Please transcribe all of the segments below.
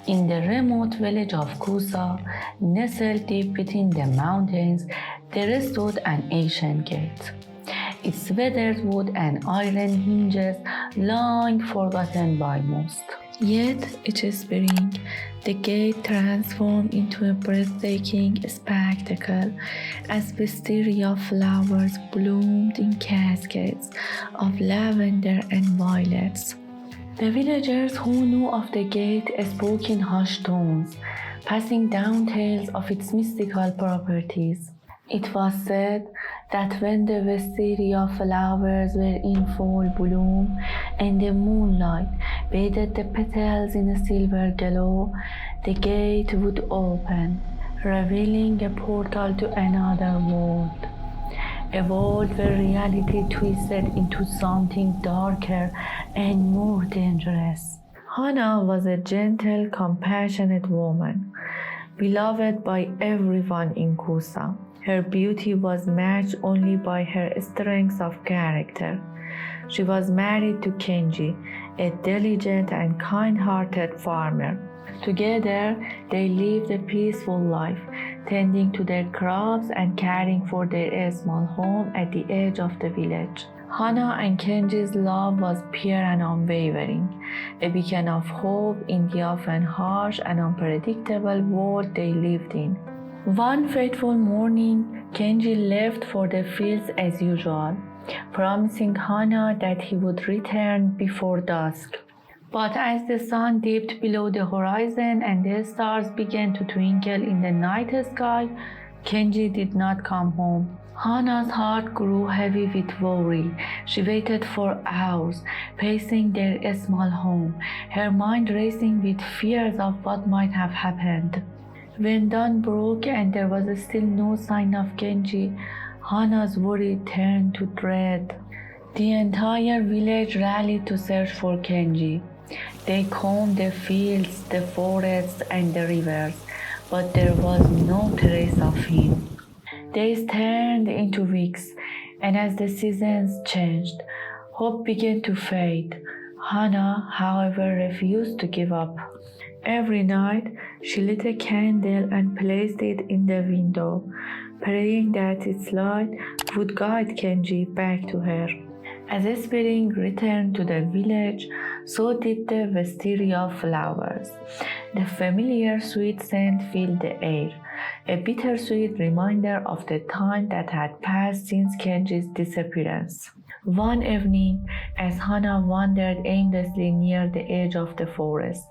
In the remote village of Kusa, nestled deep between the mountains, there stood an ancient gate. Its weathered wood and iron hinges long forgotten by most. Yet each spring, the gate transformed into a breathtaking spectacle as wisteria flowers bloomed in cascades of lavender and violets. The villagers who knew of the gate spoke in hushed tones, passing down tales of its mystical properties. It was said that when the wisteria flowers were in full bloom and the moonlight bathed the petals in a silver glow, the gate would open, revealing a portal to another world. A world where reality twisted into something darker and more dangerous. Hana was a gentle, compassionate woman, beloved by everyone in Kusa. Her beauty was matched only by her strength of character. She was married to Kenji, a diligent and kind-hearted farmer. Together, they lived a peaceful life, tending to their crops and caring for their small home at the edge of the village. Hana and Kenji's love was pure and unwavering, a beacon of hope in the often harsh and unpredictable world they lived in. One fateful morning, Kenji left for the fields as usual, promising Hana that he would return before dusk. But as the sun dipped below the horizon and the stars began to twinkle in the night sky, Kenji did not come home. Hana's heart grew heavy with worry. She waited for hours, pacing their small home, her mind racing with fears of what might have happened. When dawn broke and there was still no sign of Kenji, Hana's worry turned to dread. The entire village rallied to search for Kenji. They combed the fields, the forests, and the rivers, but there was no trace of him. Days turned into weeks, and as the seasons changed, hope began to fade. Hana, however, refused to give up. Every night, she lit a candle and placed it in the window, praying that its light would guide Kenji back to her. As spring returned to the village, so did the wisteria flowers. The familiar sweet scent filled the air, a bittersweet reminder of the time that had passed since Kenji's disappearance. One evening, as Hana wandered aimlessly near the edge of the forest,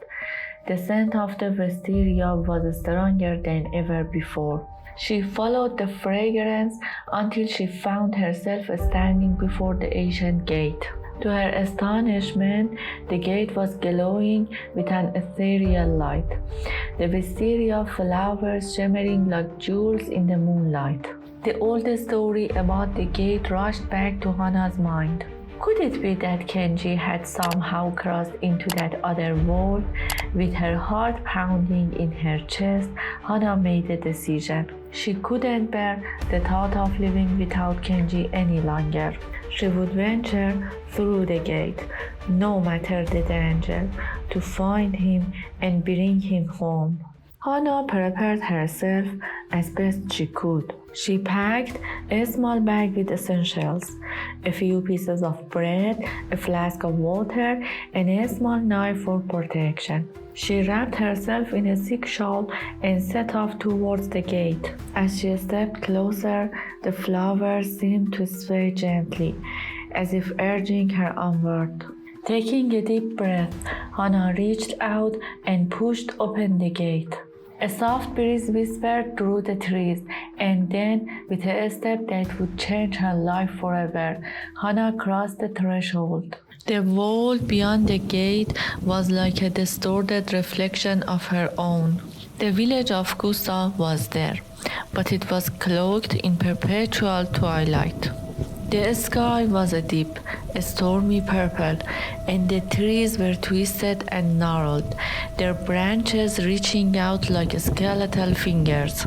the scent of the wisteria was stronger than ever before. She followed the fragrance until she found herself standing before the ancient gate. To her astonishment, the gate was glowing with an ethereal light, the wisteria flowers shimmering like jewels in the moonlight. The old story about the gate rushed back to Hana's mind. Could it be that Kenji had somehow crossed into that other world? With her heart pounding in her chest, Hana made a decision. She couldn't bear the thought of living without Kenji any longer. She would venture through the gate, no matter the danger, to find him and bring him home. Hana prepared herself as best she could. She packed a small bag with essentials, a few pieces of bread, a flask of water, and a small knife for protection. She wrapped herself in a thick shawl and set off towards the gate. As she stepped closer, the flowers seemed to sway gently, as if urging her onward. Taking a deep breath, Hana reached out and pushed open the gate. A soft breeze whispered through the trees, and then, with a step that would change her life forever, Hana crossed the threshold. The world beyond the gate was like a distorted reflection of her own. The village of Kusa was there, but it was cloaked in perpetual twilight. The sky was a deep, stormy purple, and the trees were twisted and gnarled, their branches reaching out like skeletal fingers.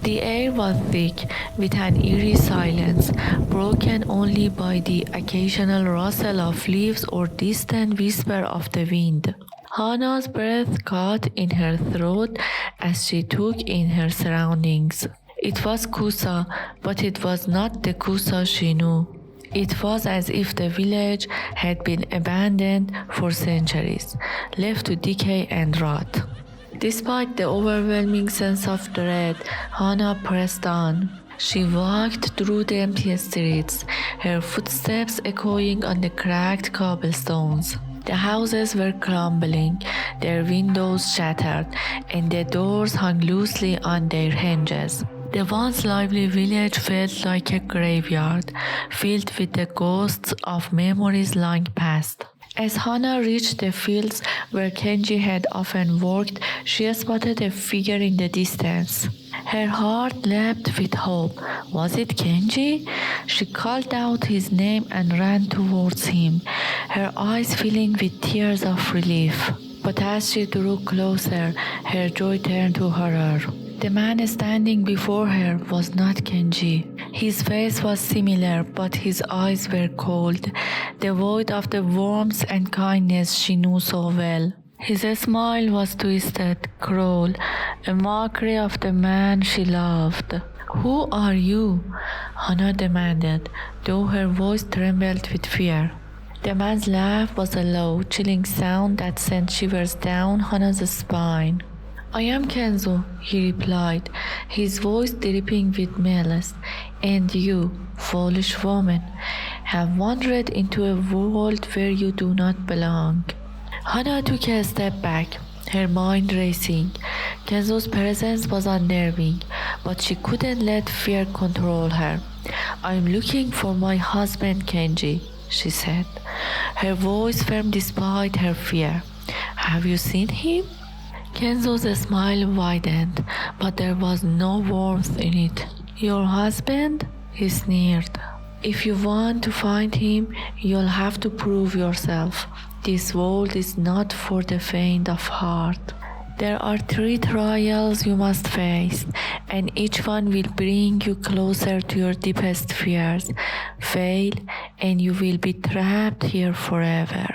The air was thick with an eerie silence, broken only by the occasional rustle of leaves or distant whisper of the wind. Hana's breath caught in her throat as she took in her surroundings. It was Kusa, but it was not the Kusa she knew. It was as if the village had been abandoned for centuries, left to decay and rot. Despite the overwhelming sense of dread, Hana pressed on. She walked through the empty streets, her footsteps echoing on the cracked cobblestones. The houses were crumbling, their windows shattered, and the doors hung loosely on their hinges. The once lively village felt like a graveyard, filled with the ghosts of memories long past. As Hana reached the fields where Kenji had often worked, she spotted a figure in the distance. Her heart leapt with hope. Was it Kenji? She called out his name and ran towards him, her eyes filling with tears of relief. But as she drew closer, her joy turned to horror. The man standing before her was not Kenji. His face was similar, but his eyes were cold, devoid of the warmth and kindness she knew so well. His smile was twisted, cruel, a mockery of the man she loved. "Who are you?" Hana demanded, though her voice trembled with fear. The man's laugh was a low, chilling sound that sent shivers down Hana's spine. "I am Kenzo," he replied, his voice dripping with malice. "And you, foolish woman, have wandered into a world where you do not belong." Hana took a step back, her mind racing. Kenzo's presence was unnerving, but she couldn't let fear control her. "I'm looking for my husband, Kenji," she said, her voice firm despite her fear. "Have you seen him?" Kenzo's smile widened, but there was no warmth in it. "Your husband?" he sneered. "If you want to find him, you'll have to prove yourself. This world is not for the faint of heart. There are 3 trials you must face, and each one will bring you closer to your deepest fears. Fail, and you will be trapped here forever."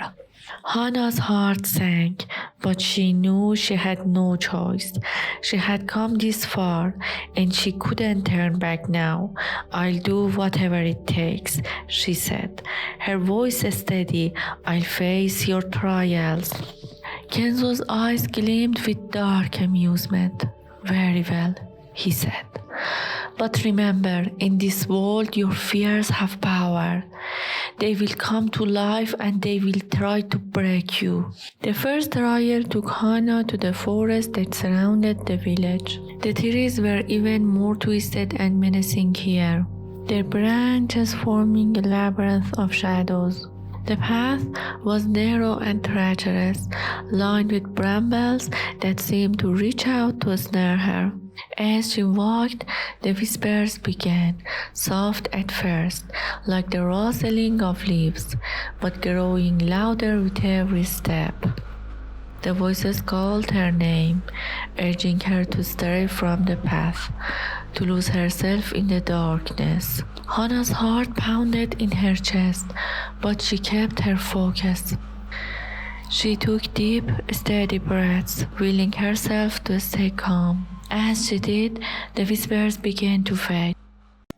Hana's heart sank, but she knew she had no choice. She had come this far, and she couldn't turn back now. "I'll do whatever it takes," she said, her voice steady. "I'll face your trials." Kenzo's eyes gleamed with dark amusement. "Very well," he said. "But remember, in this world your fears have power. They will come to life and they will try to break you." The first trial took Hana to the forest that surrounded the village. The trees were even more twisted and menacing here, their branches forming a labyrinth of shadows. The path was narrow and treacherous, lined with brambles that seemed to reach out to snare her. As she walked, the whispers began, soft at first, like the rustling of leaves, but growing louder with every step. The voices called her name, urging her to stray from the path, to lose herself in the darkness. Hana's heart pounded in her chest, but she kept her focus. She took deep, steady breaths, willing herself to stay calm. As she did, the whispers began to fade,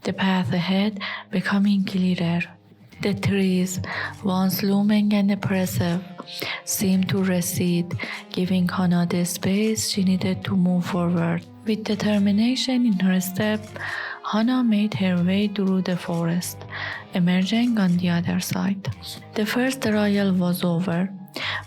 the path ahead becoming clearer. The trees, once looming and oppressive, seemed to recede, giving Hana the space she needed to move forward. With determination in her step, Hana made her way through the forest, emerging on the other side. The first trial was over,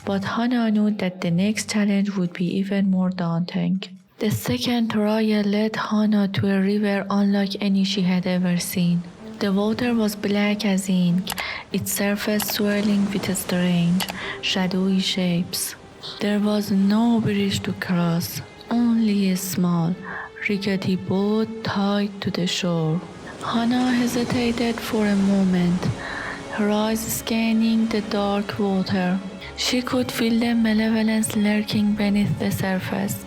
but Hana knew that the next challenge would be even more daunting. The second trial led Hana to a river unlike any she had ever seen. The water was black as ink, its surface swirling with strange, shadowy shapes. There was no bridge to cross, only a small, rickety boat tied to the shore. Hana hesitated for a moment, her eyes scanning the dark water. She could feel the malevolence lurking beneath the surface,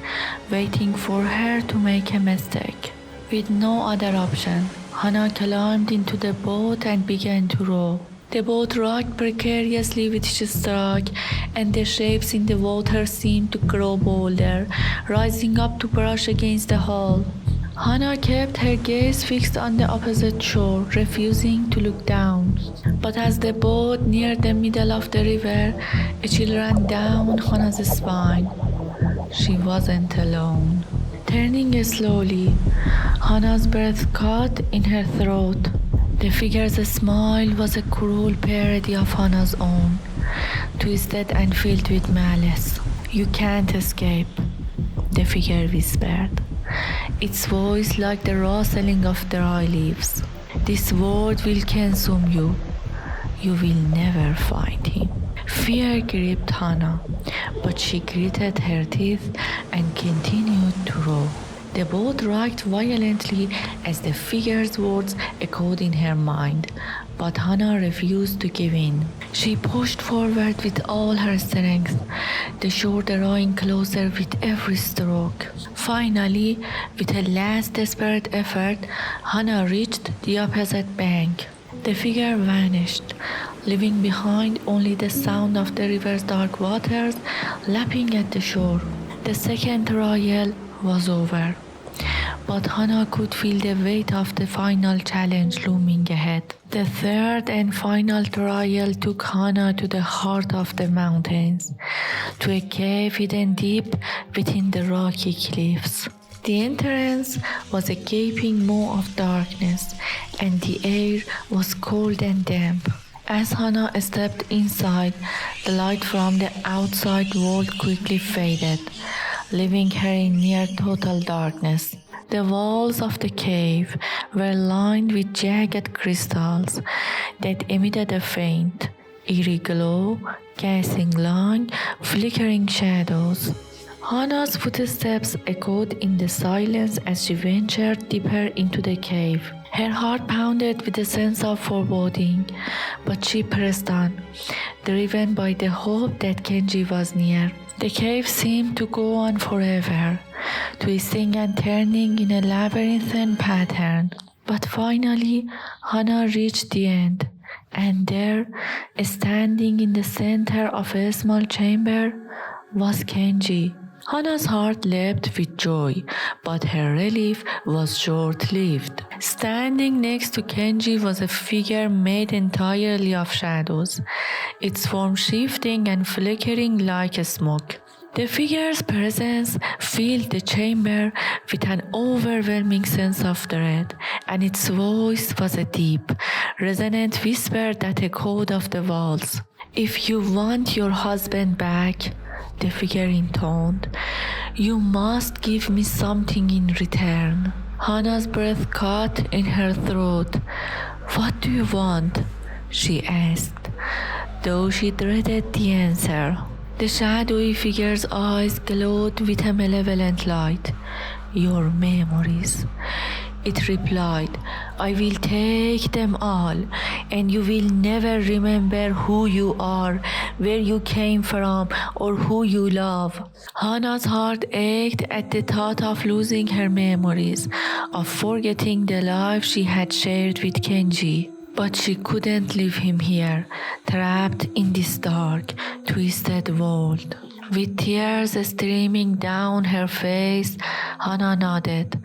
waiting for her to make a mistake. With no other option, Hana climbed into the boat and began to row. The boat rocked precariously with each stroke, and the shapes in the water seemed to grow bolder, rising up to brush against the hull. Hana kept her gaze fixed on the opposite shore, refusing to look down. But as the boat neared the middle of the river, a chill ran down Hana's spine. She wasn't alone. Turning slowly, Hana's breath caught in her throat. The figure's smile was a cruel parody of Hana's own, twisted and filled with malice. "You can't escape," the figure whispered, its voice like the rustling of dry leaves. "This world will consume you. You will never find him." Fear gripped Hana, but she gritted her teeth and continued to row. The boat rocked violently as the figure's words echoed in her mind, but Hana refused to give in. She pushed forward with all her strength, the shore drawing closer with every stroke. Finally, with a last desperate effort, Hana reached the opposite bank. The figure vanished, leaving behind only the sound of the river's dark waters lapping at the shore. The second trial was over, but Hana could feel the weight of the final challenge looming ahead. The third and final trial took Hana to the heart of the mountains, to a cave hidden deep within the rocky cliffs. The entrance was a gaping maw of darkness, and the air was cold and damp. As Hana stepped inside, the light from the outside world quickly faded, leaving her in near total darkness. The walls of the cave were lined with jagged crystals that emitted a faint, eerie glow, casting long, flickering shadows. Hana's footsteps echoed in the silence as she ventured deeper into the cave. Her heart pounded with a sense of foreboding, but she pressed on, driven by the hope that Kenji was near. The cave seemed to go on forever, twisting and turning in a labyrinthine pattern. But finally, Hana reached the end, and there, standing in the center of a small chamber, was Kenji. Hana's heart leapt with joy, but her relief was short-lived. Standing next to Kenji was a figure made entirely of shadows, its form shifting and flickering like smoke. The figure's presence filled the chamber with an overwhelming sense of dread, and its voice was a deep, resonant whisper that echoed off the walls. "If you want your husband back," the figure intoned, "you must give me something in return." Hana's breath caught in her throat. "What do you want?" she asked, though she dreaded the answer. The shadowy figure's eyes glowed with a malevolent light. "Your memories," it replied. "I will take them all, and you will never remember who you are, where you came from, or who you love." Hana's heart ached at the thought of losing her memories, of forgetting the life she had shared with Kenji. But she couldn't leave him here, trapped in this dark, twisted world. With tears streaming down her face, Hana nodded,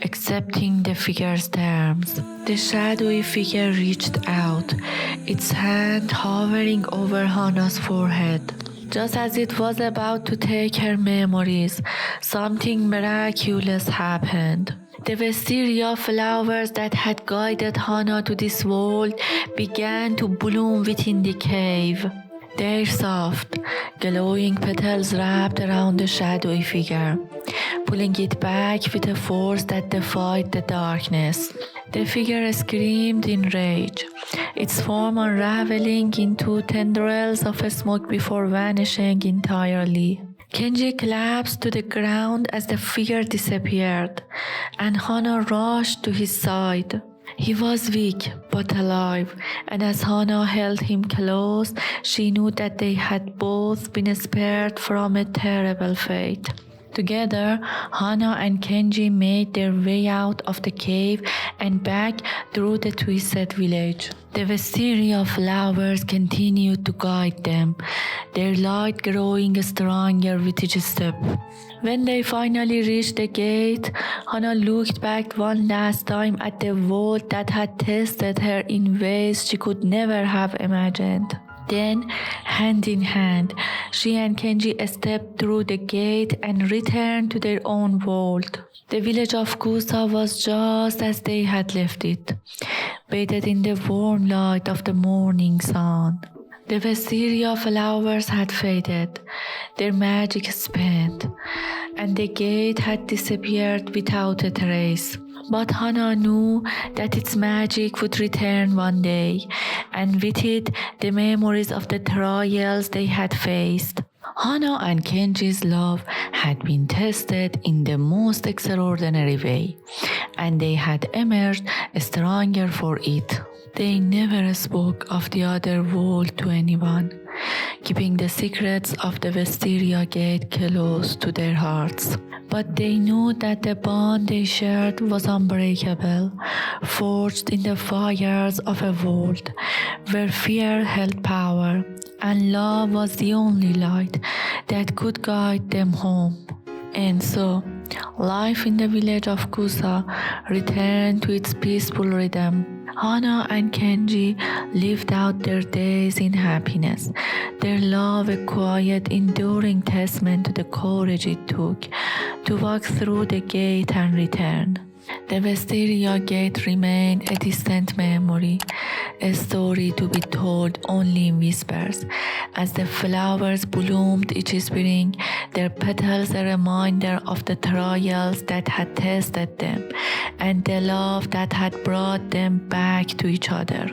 accepting the figure's terms. The shadowy figure reached out, its hand hovering over Hana's forehead. Just as it was about to take her memories, something miraculous happened. The wisteria flowers that had guided Hana to this world began to bloom within the cave. Their soft, glowing petals wrapped around the shadowy figure, pulling it back with a force that defied the darkness. The figure screamed in rage, its form unraveling into tendrils of smoke before vanishing entirely. Kenji collapsed to the ground as the figure disappeared, and Hana rushed to his side. He was weak but alive, and as Hana held him close, she knew that they had both been spared from a terrible fate. Together, Hana and Kenji made their way out of the cave and back through the twisted village. The wisteria flowers continued to guide them, their light growing stronger with each step. When they finally reached the gate, Hana looked back one last time at the world that had tested her in ways she could never have imagined. Then, hand in hand, she and Kenji stepped through the gate and returned to their own world. The village of Kusa was just as they had left it, bathed in the warm light of the morning sun. The wisteria flowers had faded, their magic spent, and the gate had disappeared without a trace. But Hana knew that its magic would return one day, and with it, the memories of the trials they had faced. Hana and Kenji's love had been tested in the most extraordinary way, and they had emerged stronger for it. They never spoke of the other world to anyone, keeping the secrets of the Wisteria Gate close to their hearts. But they knew that the bond they shared was unbreakable, forged in the fires of a world where fear held power and love was the only light that could guide them home. And so, life in the village of Kusa returned to its peaceful rhythm. Hana and Kenji lived out their days in happiness, their love a quiet, enduring testament to the courage it took to walk through the gate and return. The Wisteria Gate remained a distant memory, a story to be told only in whispers. As the flowers bloomed each spring, their petals a reminder of the trials that had tested them and the love that had brought them back to each other.